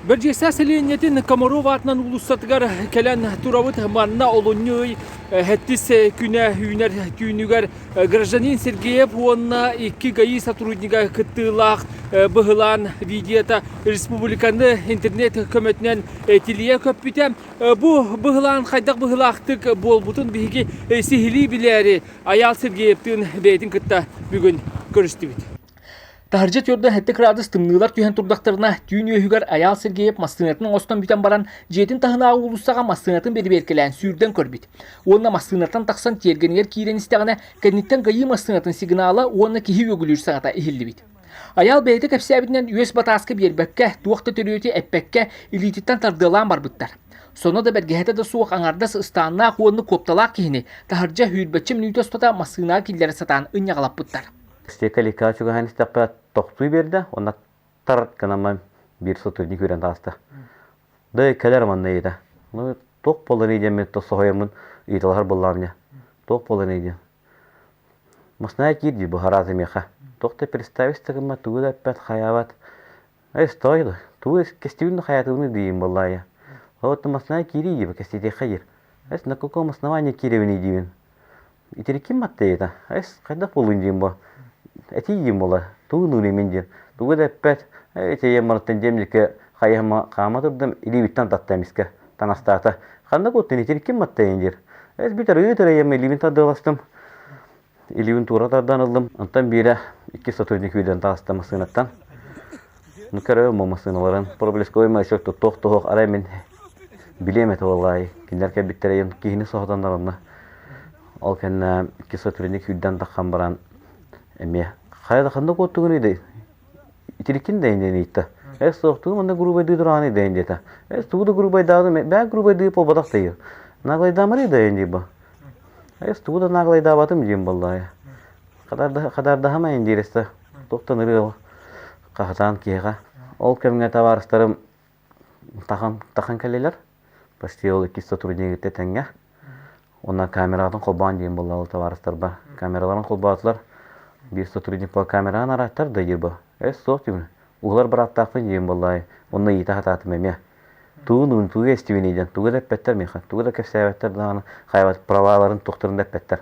Бәржесі әселенетін Комарова атынан ұлыстатығар кәлін тұравыт манна олуңой әттіс күні үйінер түйінігер гражданин Сергеев онына 2 гаи сотруднига кыттылақ бұғылан видеота республиканы интернет көмөтінен телия көппіті. Бұл бұғылан қайдақ бұғылақтық бол бұтын бігі сихили білері Аял Сергеевтің бәйтін кытта бүгін көрісті біт. Тахаржа төрді әтті градус тымнылар түйен тұрдақтарына түйін өйігер Аял Сергеев мастынатын остан бүтен баран жетін тағына ауылыстаға мастынатын бері беркелән сүйірден көрбет. Онына мастынатын тақсан тергенер кейрен істіғана кәдінеттен ғайы мастынатын сигналы онына кейі өгілір сағата ихілді бет. Аял бәйті кәпсәбінен өз батасқы бербәкке, туақты төрөті әппәкке илитеттен тардылан бар бұттар. Соны да бәргәһәті да суық аңардас ұстанына қуынны копталақ кейіні тахаржа хүйірбәтчі мінуті ұстата мастына келдері сатан ұняғалап бұттар. Стекали качуга ханистапа тоқтуй берді, онна тарт канама бір сотрудник өрен тасты. Да кәлер манна еді. Тоқ болын еден мен тоқсы қойырмын үйдалар боларыне. Тоқ болын еден. Масна кирді бұл харазы меха. Тоқты представистігіма туғыда әппәт хаяват. Стойды. Туғы кестевінің хаятығыны дейін болайы. Вот масна кирді бұл кестеде қайыр. На каком основании киревіне дейін? Итерекем матты еді. Қайдақ болын дейін бұл. Әтейім бола, туғын өремен ден. Туғы да әппәт, әйтейім мараттан демдекі қайыма қама тұрдым, илебіттен таттамескі, танастаты. Қанда көттен етереккен маттайын дер. Бітір өйтір әйем илебін тадыластым. Илебін тура тардан ылдым. Антан бері 2 сотрудник өйден тағыстым сынаттан. Нүкәрі өмі сыналарын. Проблескі ойма шөкті тоқ-тоқ араймен білемет олай. Кендер кәбіттер әйем кейіні соғдандарымны. Ол кәнна 2 сотрудник өйден таққан баран Эме, қайда қанда көттігін еді, итереккен дәйін дәйін етті. Соқтығы мында ғұрубайды дұраны дәйін деді. Туғыда ғұрубайды дағды, бәң ғұрубайды бұл бадақ дейір. Нағылайды амыры дәйін дейбі. Туғыда нағылайды абатым дейін болай. Қадарда хамайын дейресті. Тоқтан ұрыл қағытан кейға. Ол кәміңе таварыстарым таққан кәлелер. Почти ол 2 сотрудник тәтәңге. Онна камерадан қолбан дейін болай ол таварыстар бар. Камераларын қолбатылар. Bir сотрудник по камераны араттар да ебі. Соқтың. Уғылар бір аттақпын дейін болай. Онына еті қататым әме. Туғын туғы естівен еден. Туғы да әппәттер меха. Туғы да кәпсәбәттер дағаны қайбат праваларын тоқтырын да әппәттер.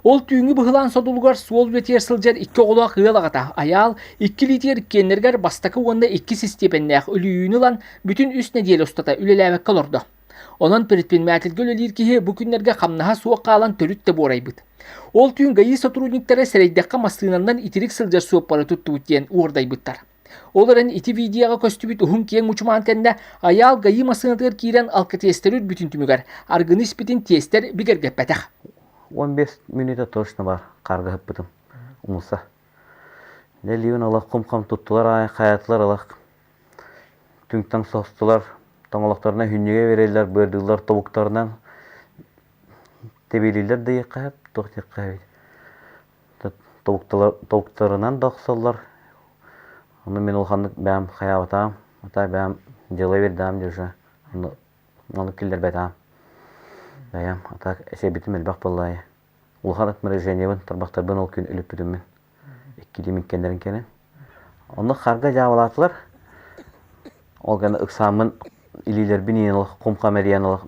Ол түйінгі бұғылан содулғар суол бетер сылжар 2 олақ ғылағата. Аял 2 литер кеннергер бастақы онда 2 систепеннәқ үлүйіні лан бүтін үстіне дел ұстата үлеләвәк қалырды. Онан предпринимательгө өлелер кихе бу күннерге камнаха суок калан төрүттө борайбыт. Ол түйін гаи сотрудниктары сәрейдаққа мастыынандан итерик сылжар суоп бары тұтты бүттен уордайбыттар. Оларын ити видеоға көстүбіт ұхын кең мучуман кәнді аял гаи мастыынатығыр кейрен алқы тестерүр бүтін түмігер. Аргыныс бітін тестер бігерге пәтәқ. 15 минута точно бар қарғы хыппытым. Умылса. Ләлеуін алақ құм-қам тұттылар, қаятылар алақ. Түңтің соғыстылар. Тоңалақтарына хүннеге верелер, бөрділер тобуқтарынан тебелелер дейі қайып, тоқтек қайып. Тобуқтарынан дақсалар. Оны мен олғанды бәм қаяв атам, атай бәм жылай бердім деуші. Оны келдер бәтам. Бәйім, ата әше бітім әлбақ болай. Олған атмыры жәневін, тарбақтарбын ол күн үліп бүтіммен. 2 демін кендерін кенен. Оны қарға жауалатылар. Олғаны ұқсамын илилер бинен алах кумка мериан алах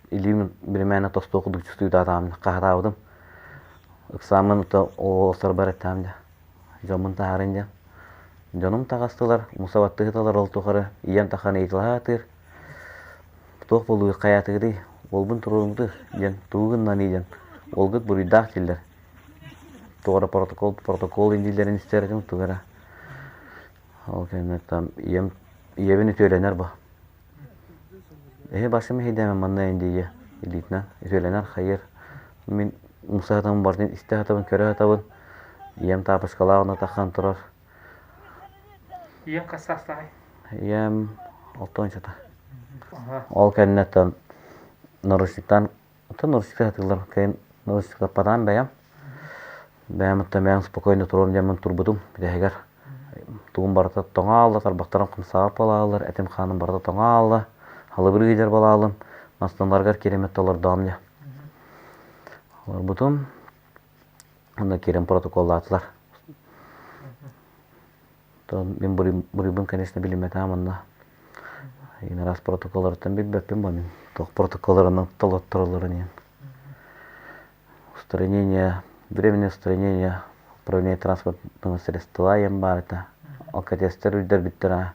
илим бирмена тосток дучусту датам кахтаудым экзамен то олсар бар тамда жомун таарынжа жонум тагастылар мусабаттыгыталар олтухары иян тахан эйтлаатыр тох болуу каятыгы болбун турумду жен тугуннан иян олгут буридак тилдер тора протокол индилерин истердим тугара ол кенетам ием иевини төленер ба başım hidemem manna indiye ilitna söylener hayır min musaatan bardin istahatabın köre hatabın yem tapış kalağına takan turar Yem kasastay yem 6 çata ol kennetten narışlıktan narışlıkta hatırlar kayn narışlıkta padan beyam tamam spokojno turun yemın turbudum bir de heger tuğum barda toңалла tarbaktarım kımsağa palalar etim xanım barda toңалла Halı bir gider balalım. Nastanlargar keremet olur damla. Butum. Onda kerem protokollatlar. Ben buribun конечно билим это аманна. Yine ras protokollardan bir bepim var. Тох протоколlarından толотторларын. Устранение, временное устранение управления транспортного средства бар это. Алкотестер үддербиттера.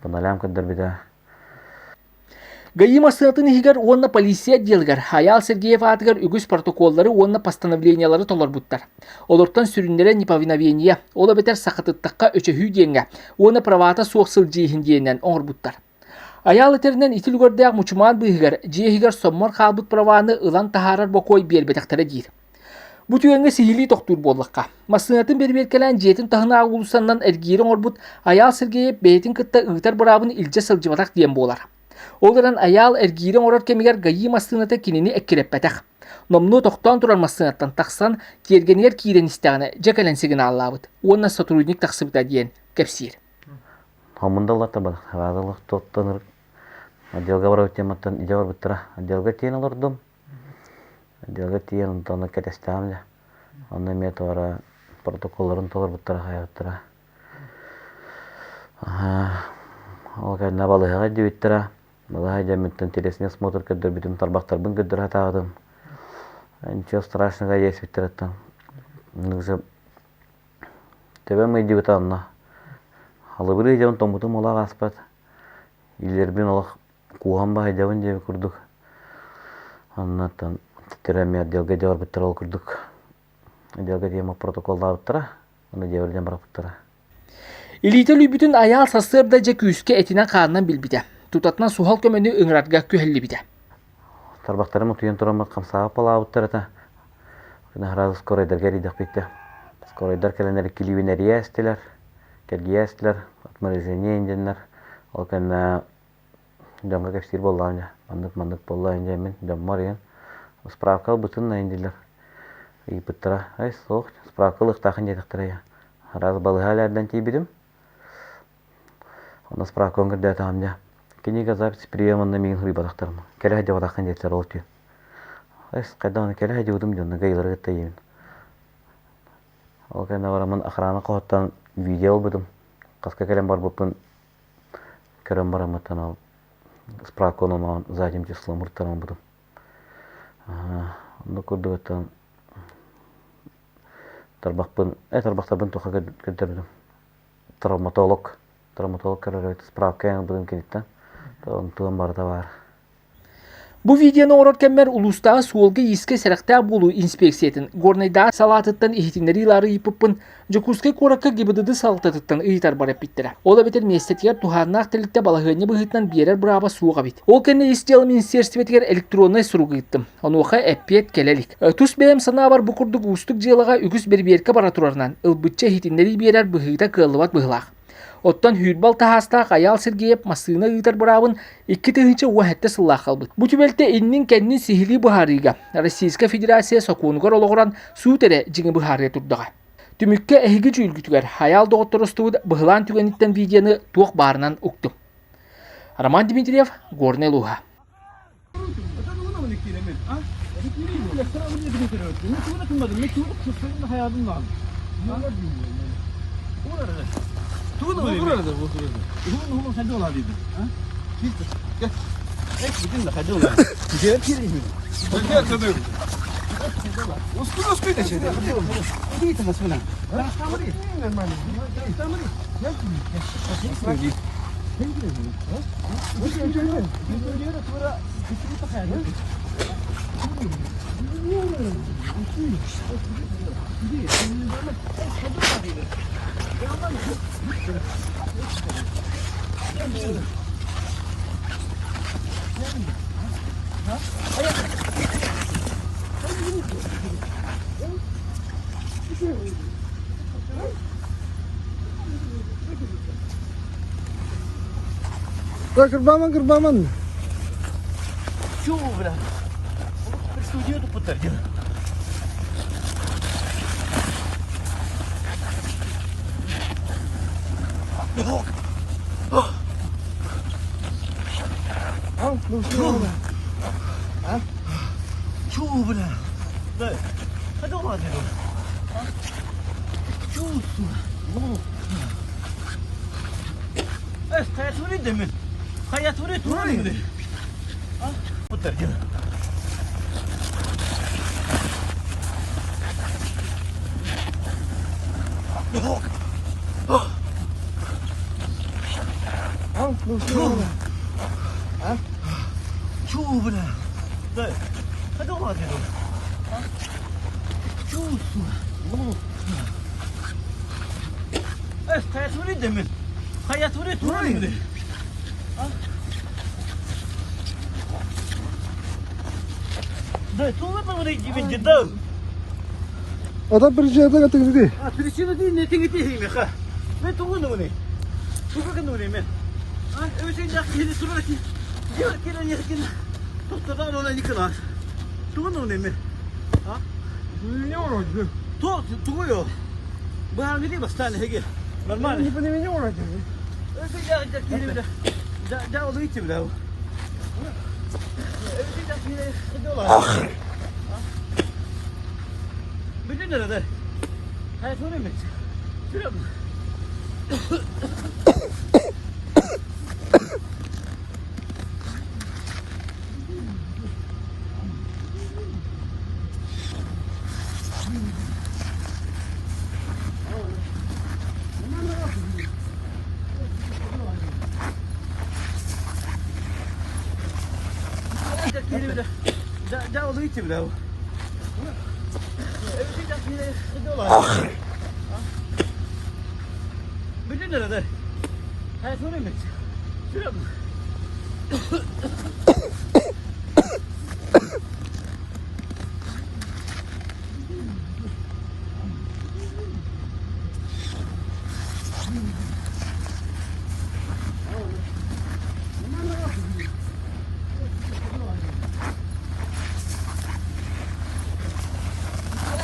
Паналям каддербиттера. Гайима сынатын хигер онна полиция делгер, Аял Сергеев атыгар үгүс протоколлары онна постановлениялары толор буттар. Олортан сүрүнлere неповиновение, ола бетер сақытыттаққа өчөһүү денге, онна правата суақсыл жейхин дейінен оңыр буттар. Аял этеринен итил көрдәк мучуман быйгар, жейхигер соммор қалбыт праваны ылан тахарар бокой бербетақтары дейір. Бу түйенге сихили тоқтур боллыққа. Масынатын берберкелен жетин тахына агулусаннан эргири оңырбут Аял Сергеев бейтин кытта ыйтар бұрабын илже сылжыбатақ ден болар. Оларан аял эргири оңырар кемигер гайи масынаты кинини эккереппетақ. Номну тоқтан турар масынаттан тақсан кергенер кирен истеғаны жекеленсеген аллабыт. Онна сотрудник тақсыбыта дейін кепсир. Хамындаллата бар, радылық тоттаныр. Отделга бар өтематтан иде бар бұттыра. Отделга тиен олардым. Отделга тиен ұнтаны кәтестәмді. Онна мет вара протоколларын толар бұттыра, хайаттыра. Ол кәдіне балыға дебіттіра. Балыға дәметтен телесіне смотр кәддір бітім тарбақтар бұн кәддір атағыдым. Ничего страшного есть біттереттен. Нүгізі тебе мы дебітанна. Алыбыры едевін томутым олақ аспат. Илербін олақ куған ба едевін дебі күрдік. Аннаттан теттерәме отделға девар біттір ол күрдік. Отделға дема протоколда біттіра. Оны деверден бірақ біттіра. Илителі бүтін аял сасырда же күйіске етінен қағынан білбіде. Тутатынан сухал көмені өңіратға көхелі біде. Тарбақтарым ұтыйын тұрамы қамсаға пала ауыттыр әті. Ғаразы скорайдарға рейдақ бекті. Скорайдар кәленері келівенері әстілер. Кәлгі әстілер. Отмарызыне енденлер. Ол кәліні жамға кәпсір боллағын. Мандық боллағын жәмен. Жаммар ең. Справкал бұтынна енділер. Ипыттыра. Ай, соқ. Справкал ұқтақын жетіқтіра. Ғаразы балыға әлерден тейбедім. Онда справка өңгірді әтіғамда. Кенеге запись приема на миң рыбадақтарым. Кәлі әде вадаққан жетілер ол түйін. Айс, қайда оны кәлі әде өдім жонны ғайлары ғытта емін. Ол кәлі барамын ақыраны қоғаттан видео бұдым. Қасқа кәлем бар бұпын кәрім барамыттан ал. Справка оның задим число мұрттарым бұдым. Онда көрді өттен тарбақтарбын тоқа кәддердім. Травматолог кәрі справка яң бұдым кенеттен. Туан барда бар. Бу видеоны орот кеммер улустағы суолғы еске сәріқта болу инспекциятын. Горнайда салатыттан ихтинleri илары ипыппын, жокускай коракка гибыдыды салатыттан ыйтар барап биттірі. Ола бетер местетігер тухарнақ тілікте балағыны бұғытнан берер бұраба суға бит. Ол кәне истиялы министерстветігер электронный сұруғы ыттым. Оны оқа әппет келелік. Тус бәйім сана бар бұқырдық ұстық жылыға үгіс берберке бара турарынан. Үлбітче ихтинleri берер бұғыта кылыват бұғылақ. Оттан хүрбал тахастақ Аял Сергеев масына ыйтар бұрабын 2 тыгынчы уәхетті сыллақ қалбыт. Бұ түбелте иннің кәннің сихили бұхарыға Российска Федерация соқуынығар олығыран сүйтере жыңы бұхарыға тұрдыға. Түмікке әйгі жүлгітігер Аял доғыттырыстуыд бұғылан түгениттен видеоны туық барынан ұқтым. Роман Дмитриев, Горный Луга. Bu sen de oladıydı. Gel. Bütün de hadi ola. Gel gireyim. Gel tabii. Usku da şeyde. İyi tamam sana. Tamam değil. Normal. Tamam değil. Gel. Gel. Gerbaman. Чего, бля? Студию тут потратил. Чего, бля? Да. Хadi ola dedi. Çuğsun. Es, tayatını demin. Hayat buraya tuğla mı? Putar gel. Çuğ bile. Dayı. Hadi o hadi. Çuğ su. Hayat buraya demin. Hayat buraya tuğla mı? Dayı tuğla mı buraya gibi cidden? Adam percaya kata gini. Причина ты не тянет их, ха. Мы тугуны. Тугуны мы. Öyle ya yeni suraki. Ya kira ya kira. Tuttular ona nikla. Tuğuну mi? Ha? Ne olacak? Tuğuyor. Bu hangi değil bastane hege. Normal. Ne olacak? Öyle ya kira bir. Da oluyor ki bir. Öyle ya kira gidiyorlar. Bütün nerede? Hayat öyle mi? Şuraya mı? Da oluyor ki bir. Öyle ya kira gidiyorlar. Bütün nerede? Hayat öyle mi? Şuraya mı?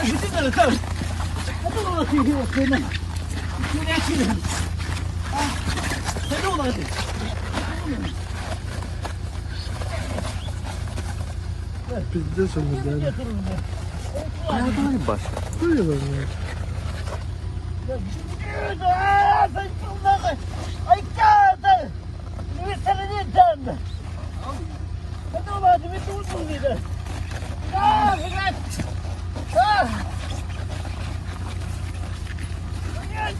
Bütün nerede? Hadi ola ki kıyma. Şuraya kıyma. Hadi ola hadi. Bizde sonunda. Hayatım baş. Duyuyorlar ya. Ay kağıdı. Ne senin canın? Hadi ola hadi bir tutun bir de. Ya Fikret. Ah. Ya git